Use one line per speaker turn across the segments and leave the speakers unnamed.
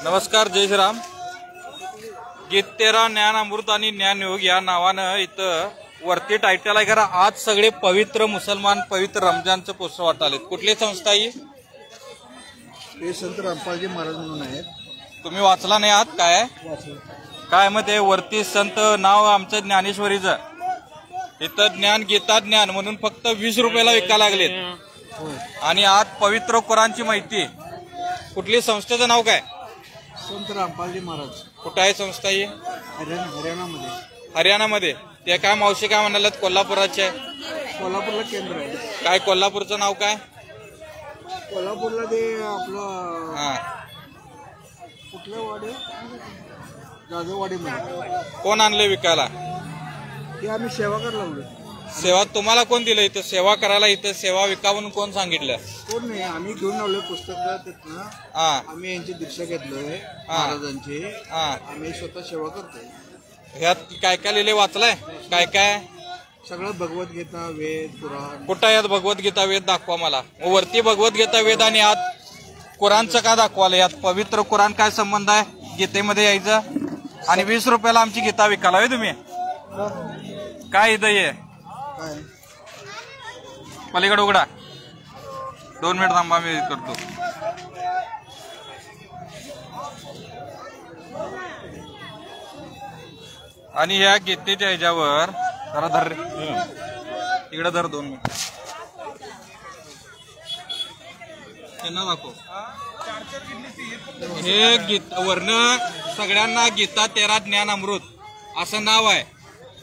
नमस्कार, जय श्रीराम. गीत 13 ज्ञान अमृत आणि ज्ञानयोग या नावानं इथं वरती टायटल आहे. खरं आज सगळे पवित्र मुसलमान पवित्र रमजानचं पोस्टर वाटाले. कुठली संस्था ही?
ते संत रामपालजी महाराज म्हणून आहेत.
तुम्ही वाचला नाही आहात? काय काय मग ते वरती संत नाव आमचं ज्ञानेश्वरीचं, इथं ज्ञान गीता ज्ञान म्हणून फक्त 20 रुपयाला विकायला लागलेत. आणि आज पवित्र कुराणची माहिती. कुठली संस्थेचं नाव काय?
संत रामपालजी महाराज.
कुठं आहे संस्था ही?
हरियाणामध्ये.
हरियाणामध्ये. ते काय मावशी काय म्हणालात? कोल्हापुराचे आहे.
कोल्हापूरला केंद्र आहे.
काय कोल्हापूरचं नाव काय?
कोल्हापूरला ते आपलं
हा
कुठलं वाडे? जाधववाडीमध्ये.
कोण आणले विकायला?
ते आम्ही सेवा करायला लागलो.
सेवा तुम्हाला कोण दिलं? इथं सेवा करायला, इथं सेवा विका म्हणून कोण सांगितलं?
कोण नाही, आम्ही घेऊन आलोय पुस्तक तिथनं. आम्ही यांची दीक्षा घेतलोय महाराजांची. आम्ही स्वतः सेवा करतोय.
ह्यात काय काय लिहिले वाचलाय? काय काय?
सगळं भगवद्गीता, वेद, कुराण.
कुठं यात भगवद्गीता वेद दाखवा मला. वरती भगवद्गीता वेद आणि आत कुराणचं का दाखवालं? यात पवित्र कुराण काय संबंध आहे? गीतेमध्ये यायचं आणि 20 रुपयाला आमची गीता विकायला होय तुम्ही? काय इथं ये
काय
पलीकडे उघडा. 2 मिनिट थांबा, मी करतो. आणि ह्या गीतेच्या ह्याच्यावर जरा धर, इकडे धर 2 मिनिट. त्यांना दाखव. हे गीत वर्ण सगळ्यांना गीता 13 ज्ञान अमृत असं नाव आहे.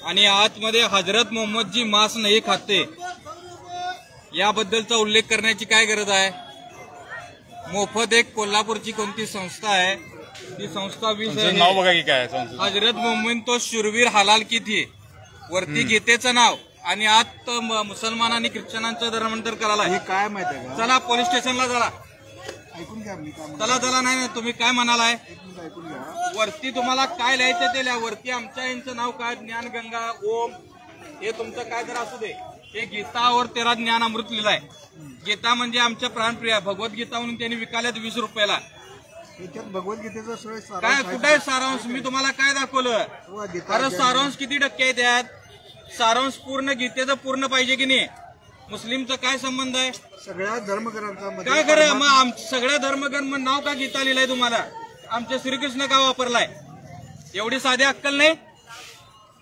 आणि आतमध्ये हजरत मोहम्मदजी मांस नाही खाते याबद्दलचा उल्लेख करण्याची काय गरज आहे? मोफत एक कोल्हापूरची कोणती संस्था आहे, ती संस्था 20
नाव बघा की काय
हजरत मोहम्मद तो शूरवीर हलाल की थी. वरती गीतेचं नाव आणि आत मुसलमानांनी ख्रिश्चनांचं धर्मांतर करायला.
हे काय माहिती आहे का?
चला पोलीस स्टेशनला चला.
ऐकून घ्या मी काय
चला चला. नाही तुम्ही काय म्हणालाय?
ऐकून घ्या.
वरती तुम्हाला काय लिहायचं ते लिहा. वरती आमच्या यांचं नाव काय? ज्ञान गंगा ओम हे तुमचं काय जर असू दे. हे गीतावर 13 ज्ञान अमृत लिहिलंय. गीता म्हणजे आमच्या प्राणप्रिय भगवद्गीता म्हणून त्यांनी विकाल्यात 20 रुपयाला.
याच्यात भगवद्गीतेचा सगळं
काय कुठे आहे सारांश? मी तुम्हाला काय दाखवलं? खरं सारांश किती टक्के आहे त्यात? सारांश पूर्ण गीतेचं पूर्ण पाहिजे की नाही? मुस्लिमचा काय संबंध आहे?
सगळ्या धर्मग्रंथामध्ये
काय खरं? मग सगळ्या धर्मग्रंथ नाव का गीता लिहिलंय तुम्हाला? आमच्या श्रीकृष्ण का वापरलाय? एवढी साधी अक्कल नाही?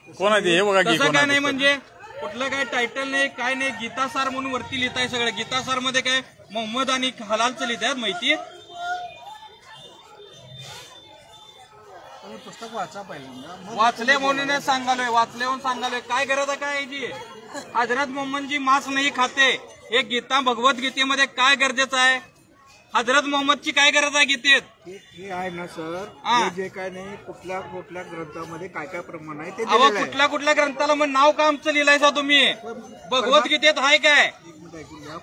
कोण आहे हे बघा.
तसं काय नाही म्हणजे कुठलं काय टायटल नाही, काय नाही. गीतासार म्हणून वरती लिहिताय सगळं. गीतासार मध्ये काय मोहम्मद आणि हलालचं लिहितात माहिती?
पुस्तक वाचा पहिल्यांदा.
वाचले म्हणून सांगालोय. वाचले म्हणून सांगालोय. काय गरज आहे काय याची? हजरत मोहम्मदजी मांस नाही खाते हे गीता भगवद्गीतेमध्ये काय गरजेचं आहे? हजरत मोहम्मदची काय गरज आहे गीतेत?
हे आहे ना सर, जे काय नाही कुठल्या कुठल्या ग्रंथामध्ये काय काय प्रमाण आहे ते
कुठल्या कुठल्या ग्रंथाला मग नाव का आमचं लिहिलायचा तुम्ही? भगवद्गीतेत आहे काय?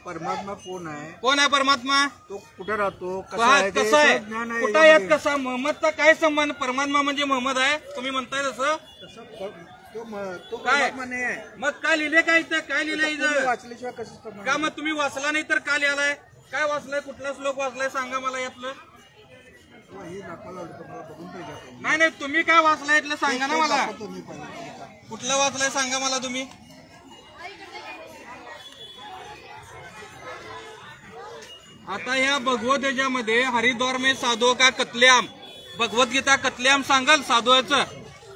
परमात्मा कोण आहे?
कोण आहे परमात्मा?
तो कुठे राहतो,
कसं आहे, कुठं येत कसा? मोहम्मदचा काय संबंध? परमात्मा म्हणजे मोहम्मद आहे तुम्ही म्हणताय तसं?
तो काय
मग काय लिहिले काय इथं? काय लिहिलंय इथं?
वाचल्याशिवाय कसं
का मग तुम्ही वाचला नाही तर का लिहिलाय? काय वाचलंय? कुठला श्लोक वाचलाय सांगा मला यातलं. नाही नाही तुम्ही काय वाचलाय इथलं सांगा ना मला. कुठलं वाचलंय सांगा मला तुम्ही. आता या भगवद्गीतेमध्ये हरिद्वार में साधुओं का कत्लेआम, भगवद्गीता कत्लेआम सांगाल साधुचं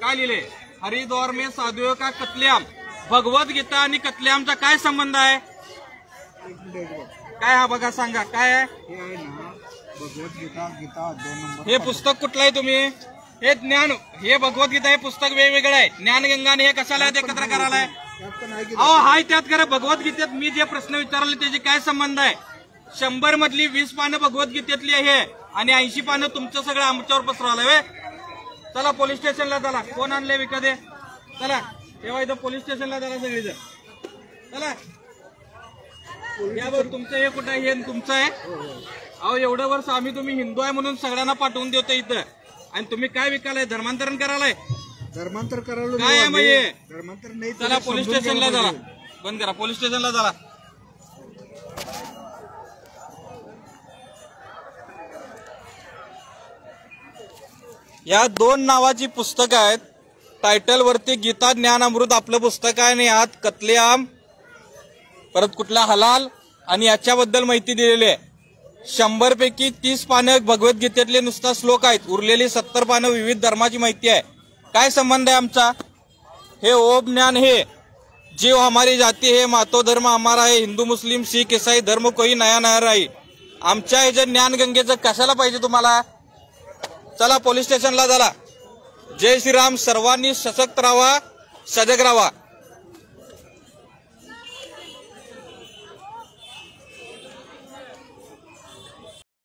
काय लिहिले? हरिद्वार में साधुओं का कत्लेआम. भगवद्गीता आणि कत्लेआमचा काय संबंध आहे? काय हा बघा सांगा काय आहे?
हे आहे ना भगवद्गीता गीता 2 नंबर.
हे पुस्तक कुठलं आहे तुम्ही? हे ज्ञान, हे भगवद्गीता हे पुस्तक वेगवेगळं आहे. ज्ञानगंगा आणि हे कशाला एकत्र करायला? अहो हाय त्यात करा. भगवद्गीतेत मी जे प्रश्न विचारले त्याचे काय संबंध आहे? 100 मधली 20 पानं भगवद्गीतेतली आहे आणि 80 पानं तुमचं सगळं आमच्यावर पसरवलंय. चला पोलीस स्टेशनला चला. कोण आणले विकत? चला तेव्हा इथं पोलीस स्टेशनला चला सगळीजण. चला यावर तुमचं हे कुठं आहे? हे तुमचं आहे? अहो एवढं वर्ष आम्ही तुम्ही हिंदू आहे म्हणून सगळ्यांना पाठवून देतो इथं आणि तुम्ही काय विकायलाय? धर्मांतरण करायलाय?
धर्मांतर करायला
काय आहे मग हे?
धर्मांतर नाही.
चला पोलीस स्टेशनला चला. बंद करा. पोलीस स्टेशनला चला. या 2 नावाची पुस्तकं आहेत. टायटल वरती गीता ज्ञान अमृत आपलं पुस्तक आहे आणि यात कत्लेआम परत कुठला हलाल आणि याच्याबद्दल माहिती दिलेली आहे. 100 पैकी 30 पानं भगवद्गीतेतले नुसता श्लोक आहेत, उरलेली 70 पानं विविध धर्माची माहिती आहे. काय संबंध आहे आमचा? हे ओम ज्ञान हे जीव हमारी जाती है, मातो धर्म हमारा है, हिंदू मुस्लिम सिख ईसाई धर्म कोई नया नया राही. आमच्या हे जे ज्ञानगंगेचं कशाला पाहिजे तुम्हाला? चला पोलीस स्टेशनला चला. जय श्रीराम. सर्वांनी सशक्त राहा, सजग राहा.